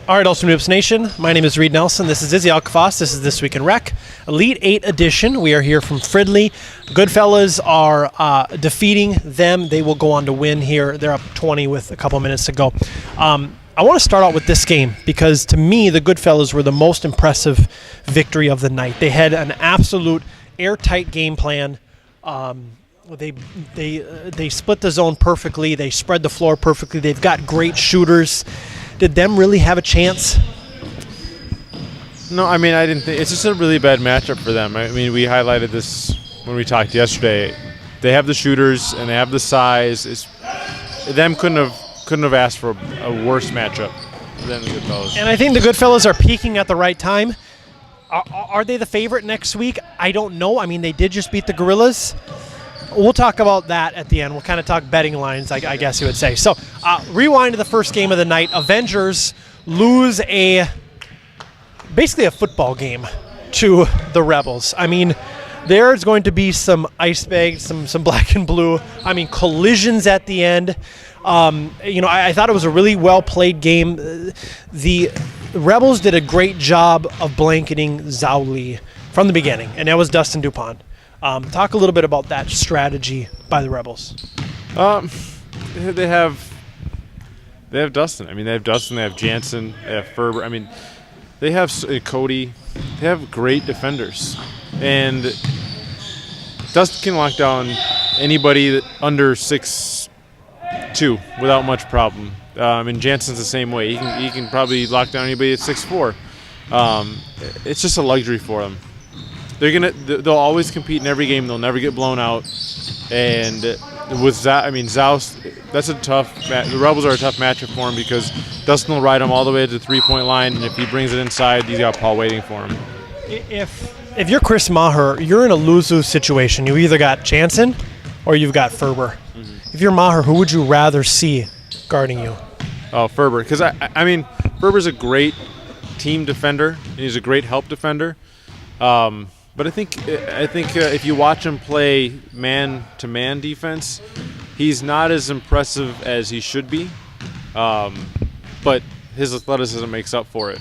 All right, Ultimate Hoops Nation. My name is Reid Nelson. This is Izzy Alkafas. This is This Week in Rec, Elite 8 edition. We are here from Fridley. Goodfellas are defeating them. They will go on to win here. They're up 20 with a couple minutes to go. I want to start out with this game because, to me, the Goodfellas were the most impressive victory of the night. They had an absolute airtight game plan. They split the zone perfectly. They spread the floor perfectly. They've got great shooters. Did them really have a chance? No, I mean, I didn't think. It's just a really bad matchup for them. I mean, we highlighted this when we talked yesterday. They have the shooters and they have the size. Them couldn't have asked for a worse matchup than the Goodfellas. And I think the Goodfellas are peaking at the right time. Are they the favorite next week? I don't know. I mean, they did just beat the Guerrillas. We'll talk about that at the end. We'll kind of talk betting lines, I guess you would say. So, rewind to the first game of the night. Avengers lose basically a football game to the Rebels. I mean, there's going to be some ice bags, some black and blue. I mean, collisions at the end. I thought it was a really well-played game. The Rebels did a great job of blanketing Zhao Li from the beginning, and that was Dustin Dupont. Talk a little bit about that strategy by the Rebels. They have Dustin. I mean, they have Dustin. They have Jansen. They have Ferber. I mean, they have Cody. They have great defenders, and Dustin can lock down anybody under 6'2" without much problem. And Jansen's the same way. He can probably lock down anybody at 6'4". It's just a luxury for them. They'll always compete in every game. They'll never get blown out. And with Zhao, that's a tough. The Rebels are a tough matchup for him because Dustin will ride him all the way to the 3-point line, and if he brings it inside, he's got Paul waiting for him. If you're Chris Maher, you're in a lose-lose situation. You either got Jansen or you've got Ferber. Mm-hmm. If you're Maher, who would you rather see guarding you? Oh, Ferber, because I mean, Ferber's a great team defender and he's a great help defender. But I think if you watch him play man-to-man defense, he's not as impressive as he should be. But his athleticism makes up for it.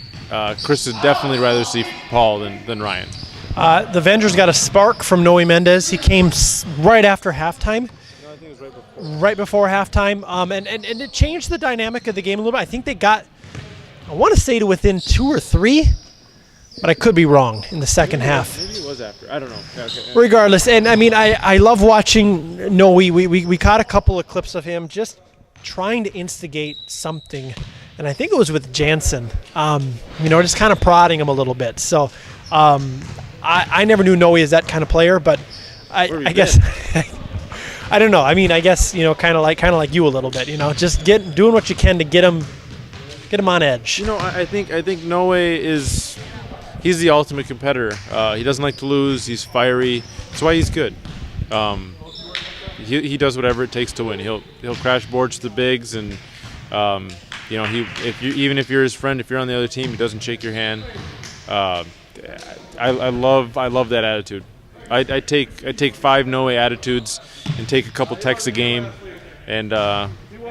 Chris would definitely rather see Paul than Ryan. The Avengers got a spark from Noe Mendez. He came right after halftime. No, I think it was right before. Right before halftime. And it changed the dynamic of the game a little bit. I think they got, I want to say, to within 2 or 3. But I could be wrong in the second half. Maybe it was after. I don't know. Yeah, okay. Regardless, and I mean, I love watching Noe. We caught a couple of clips of him just trying to instigate something, and I think it was with Jansen. Just kind of prodding him a little bit. So I never knew Noe as that kind of player, but I guess I don't know. I mean, I guess kind of like you a little bit. Just doing what you can to get him on edge. I think Noe he's the ultimate competitor. He doesn't like to lose. He's fiery. That's why he's good. He does whatever it takes to win. He'll crash boards to the bigs, and even if you're his friend, if you're on the other team, he doesn't shake your hand. I love that attitude. I take 5 Noe attitudes and take a couple texts a game, and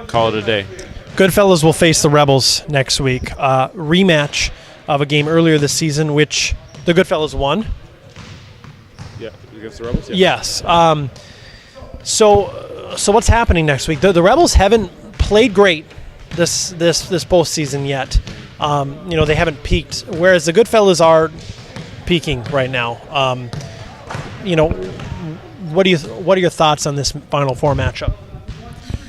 call it a day. Goodfellas will face the Rebels next week. Rematch of a game earlier this season, which the Goodfellas won. Yeah, against the Rebels? Yeah. Yes. So what's happening next week? The Rebels haven't played great this postseason yet. They haven't peaked, whereas the Goodfellas are peaking right now. What are your thoughts on this Final Four matchup?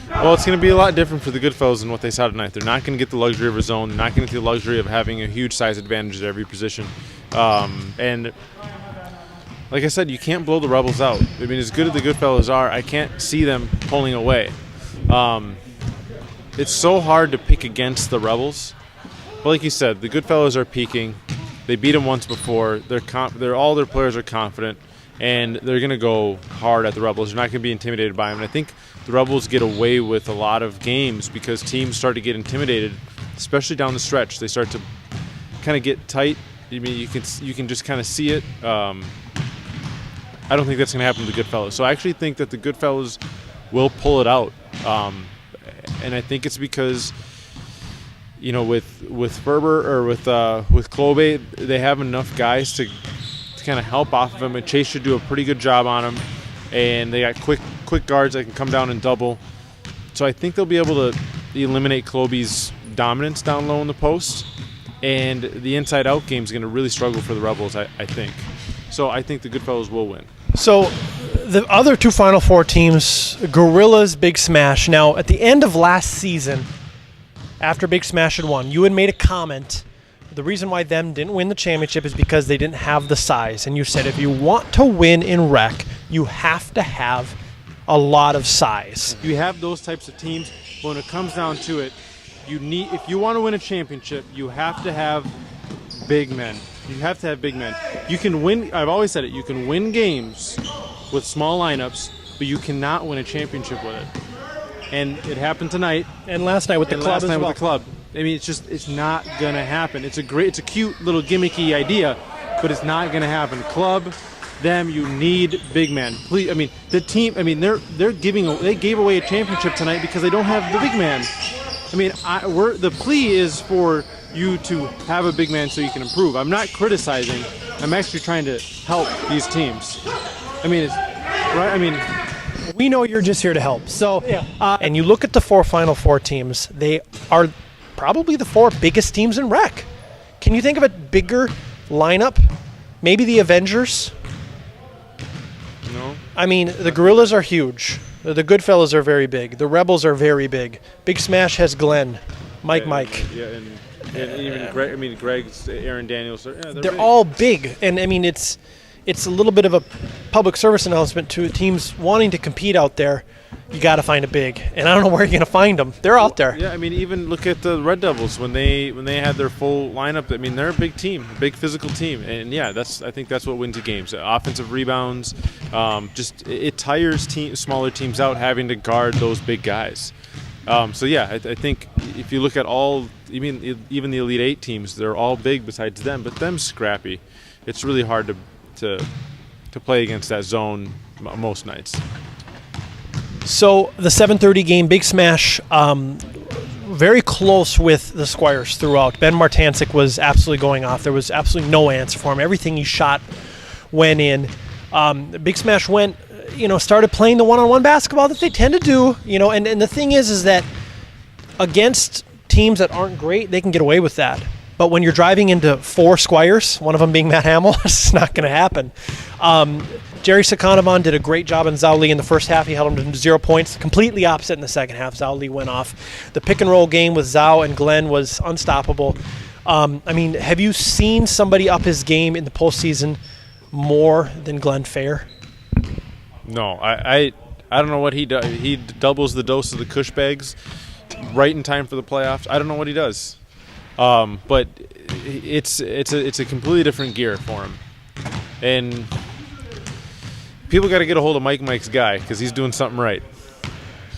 Well, it's going to be a lot different for the Goodfellas than what they saw tonight. They're not going to get the luxury of a zone. They're not going to get the luxury of having a huge size advantage at every position. And like I said, you can't blow the Rebels out. I mean, as good as the Goodfellas are, I can't see them pulling away. It's so hard to pick against the Rebels. But like you said, the Goodfellas are peaking. They beat them once before. All their players are confident, and they're going to go hard at the Rebels. They're not going to be intimidated by them. And I think the Rebels get away with a lot of games because teams start to get intimidated, especially down the stretch. They start to kind of get tight. I mean, you can just kind of see it. I don't think that's going to happen to the Goodfellas. So I actually think that the Goodfellas will pull it out. And I think it's because, with Ferber or with Klobe, they have enough guys to kind of help off of him. And Chase should do a pretty good job on him. And they got quick guards that can come down and double. So I think they'll be able to eliminate Klobe's dominance down low in the post. And the inside-out game is going to really struggle for the Rebels, I think. So I think the Goodfellas will win. So the other two Final Four teams, Guerrillas, Big Smash. Now, at the end of last season, after Big Smash had won, you had made a comment. The reason why them didn't win the championship is because they didn't have the size. And you said if you want to win in rec, you have to have a lot of size. You have those types of teams. When it comes down to it, if you want to win a championship, you have to have big men. You have to have big men. You can win. I've always said it. You can win games with small lineups, but you cannot win a championship with it. And it happened tonight. And last night with the club as well. With the club. I mean, it's not gonna happen. It's a cute little gimmicky idea, but it's not gonna happen. Club, you need big men. Please, I mean, the team. I mean, they gave away a championship tonight because they don't have the big man. I mean, the plea is for you to have a big man so you can improve. I'm not criticizing. I'm actually trying to help these teams. I mean, it's right. I mean, we know you're just here to help. So, and you look at the four Final Four teams, they are probably the four biggest teams in rec. Can you think of a bigger lineup? Maybe the Avengers? No. I mean, the Guerrillas are huge. The Goodfellas are very big. The Rebels are very big. Big Smash has Glenn, Mike. Yeah, and even Greg. I mean, Greg's, Aaron Daniels. Yeah, they're big. All big, and I mean, it's a little bit of a public service announcement to teams wanting to compete out there. You got to find a big, and I don't know where you're going to find them. They're out there. Yeah, I mean, even look at the Red Devils when they had their full lineup. I mean, they're a big team, a big physical team, and yeah, I think that's what wins the games. Offensive rebounds, it tires smaller teams out having to guard those big guys. So yeah, I think if you look at even the Elite Eight teams, they're all big besides them, but them scrappy. It's really hard to play against that zone most nights. So the 7:30 game, Big Smash, very close with the Squires throughout. Ben Martancic was absolutely going off. There was absolutely no answer for him. Everything he shot went in. Big Smash started playing the one-on-one basketball that they tend to do. And the thing is that against teams that aren't great, they can get away with that. But when you're driving into four Squires, one of them being Matt Hamill, it's not going to happen. Jerry Sakanovan did a great job on Zhao Li in the first half. He held him to 0 points. Completely opposite in the second half. Zhao Li went off. The pick-and-roll game with Zhao and Glenn was unstoppable. I mean, have you seen somebody up his game in the postseason more than Glenn Fair? No, I don't know what he does. He doubles the dose of the Kush bags right in time for the playoffs. I don't know what he does. But it's a completely different gear for him, and people got to get a hold of Mike's guy because he's doing something right.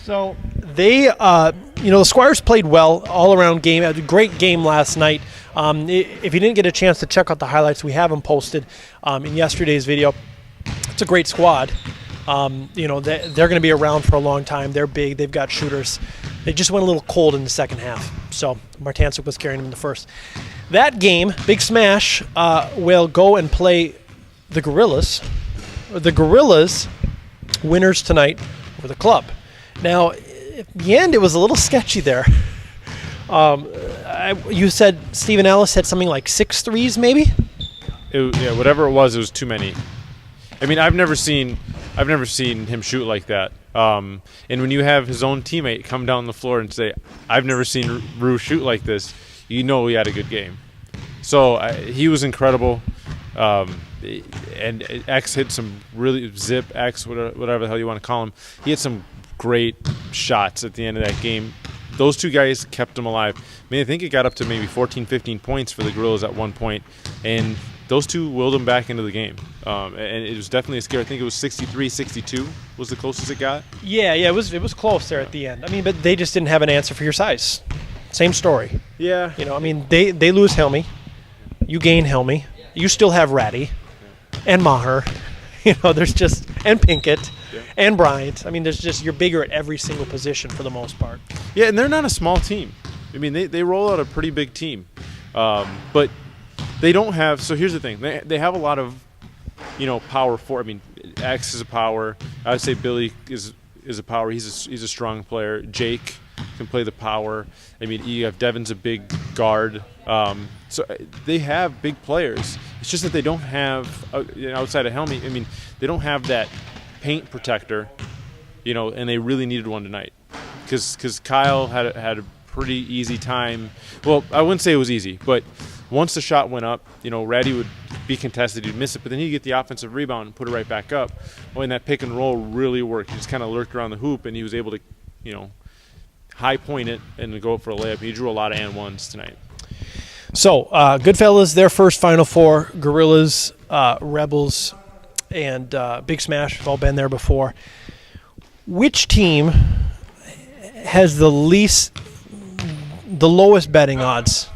So they, the Squires played well all around game. Had a great game last night. If you didn't get a chance to check out the highlights, we have them posted in yesterday's video. It's a great squad. They're going to be around for a long time. They're big. They've got shooters. They just went a little cold in the second half. So Martancic was carrying them in the first. That game, Big Smash, will go and play the Guerrillas. The Guerrillas, winners tonight for the club. Now, at the end, it was a little sketchy there. You said Stephen Ellis had something like 6 threes, maybe? Whatever it was too many. I mean, I've never seen him shoot like that. And when you have his own teammate come down the floor and say, "I've never seen Rue shoot like this," you know he had a good game. So he was incredible. And X hit some really X, whatever the hell you want to call him. He had some great shots at the end of that game. Those two guys kept him alive. I mean, I think it got up to maybe 14, 15 points for the Guerrillas at one point, and those two willed him back into the game. And it was definitely a scare. I think it was 63-62 was the closest it got. Yeah, it was close there at the end. I mean, but they just didn't have an answer for your size. Same story. Yeah. I mean, they lose Helmy. You gain Helmy. You still have Ratty and Maher. There's just, and Pinkett and Bryant. I mean, you're bigger at every single position for the most part. Yeah, and they're not a small team. I mean, they roll out a pretty big team, but they don't have. So here's the thing: they have a lot of, power forward. I mean, X is a power. I would say Billy is a power. He's a strong player. Jake can play the power. I mean, you have Devin's a big guard. So they have big players. It's just that they don't have outside of Helmy. I mean, they don't have that paint protector, and they really needed one tonight because Kyle had a pretty easy time. Well, I wouldn't say it was easy, but once the shot went up, Ratty would be contested, he'd miss it, but then he'd get the offensive rebound and put it right back up. And that pick and roll really worked. He just kind of lurked around the hoop, and he was able to, high point it and go for a layup. He drew a lot of and ones tonight. So, Goodfellas, their first Final Four. Guerrillas, Rebels, and Bigsmash have all been there before. Which team has the lowest betting odds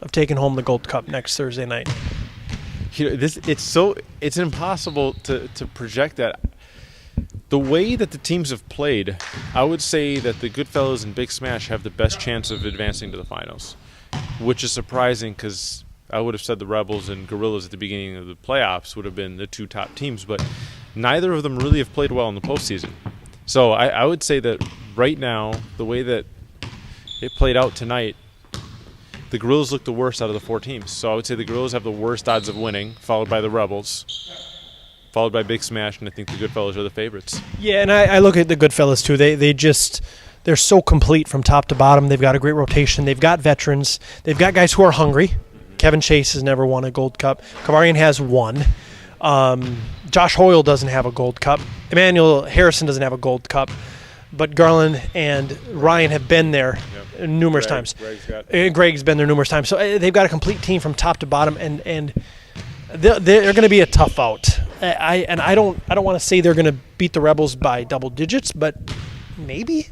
of taking home the Gold Cup next Thursday night? It's impossible to project that. The way that the teams have played, I would say that the Goodfellas and Bigsmash have the best chance of advancing to the finals, which is surprising because I would have said the Rebels and Guerrillas at the beginning of the playoffs would have been the two top teams, but neither of them really have played well in the postseason. So I would say that right now, the way that it played out tonight, the Guerrillas look the worst out of the four teams. So I would say the Guerrillas have the worst odds of winning, followed by the Rebels, followed by Bigsmash, and I think the Goodfellas are the favorites. Yeah, and I look at the Goodfellas too. They're so complete from top to bottom. They've got a great rotation. They've got veterans. They've got guys who are hungry. Kevin Chase has never won a Gold Cup. Kavarian has one. Josh Hoyle doesn't have a Gold Cup. Emmanuel Harrison doesn't have a Gold Cup. But Garland and Ryan have been there numerous times. Greg's been there numerous times. So they've got a complete team from top to bottom, and they're going to be a tough out. I don't want to say they're going to beat the Rebels by double digits, but maybe.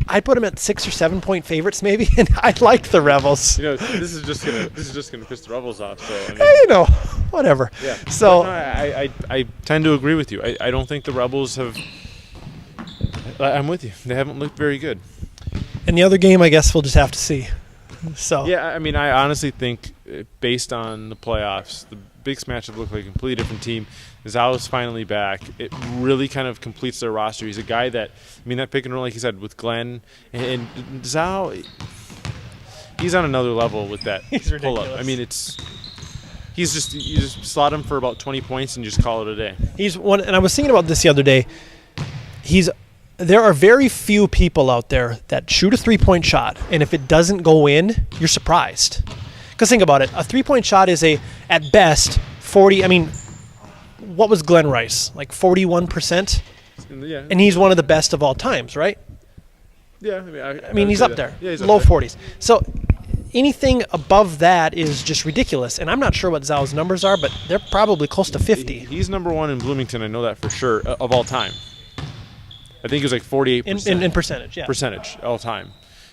I'd put them at 6 or 7 point favorites, maybe, and I like the Rebels. This is just gonna piss the Rebels off. So whatever. Yeah. So no, I tend to agree with you. I don't think the Rebels have. I'm with you. They haven't looked very good. And the other game, I guess we'll just have to see. So yeah, I mean, I honestly think based on the playoffs, the Bigsmash have looked like a completely different team. Zhao is finally back. It really kind of completes their roster. He's a guy that, that pick and roll, like you said, with Glenn and Zhao, he's on another level with that pull-up. I mean, you just slot him for about 20 points and just call it a day. He's one, and I was thinking about this the other day. There are very few people out there that shoot a three-point shot, and if it doesn't go in, you're surprised. Because think about it. A three-point shot is at best, 40. I mean, what was Glenn Rice? Like 41%? Yeah. And he's one of the best of all times, right? Yeah. I mean he's up there. Yeah, he's low up there. 40s. So anything above that is just ridiculous. And I'm not sure what Zhao's numbers are, but they're probably close to 50. He's number one in Bloomington. I know that for sure, of all time. I think he was like 48%. In percentage, yeah. Percentage, all time.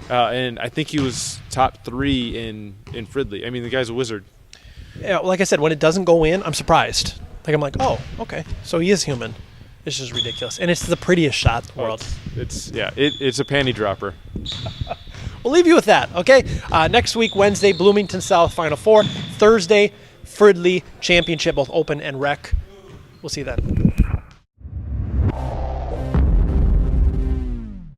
And I think he was top 3 in Fridley. I mean, the guy's a wizard. Yeah, like I said, when it doesn't go in, I'm surprised. I'm like, oh, okay. So he is human. It's just ridiculous. And it's the prettiest shot in the world. It's a panty dropper. We'll leave you with that, okay? Next week, Wednesday, Bloomington South Final Four. Thursday, Fridley Championship, both open and rec. We'll see you then.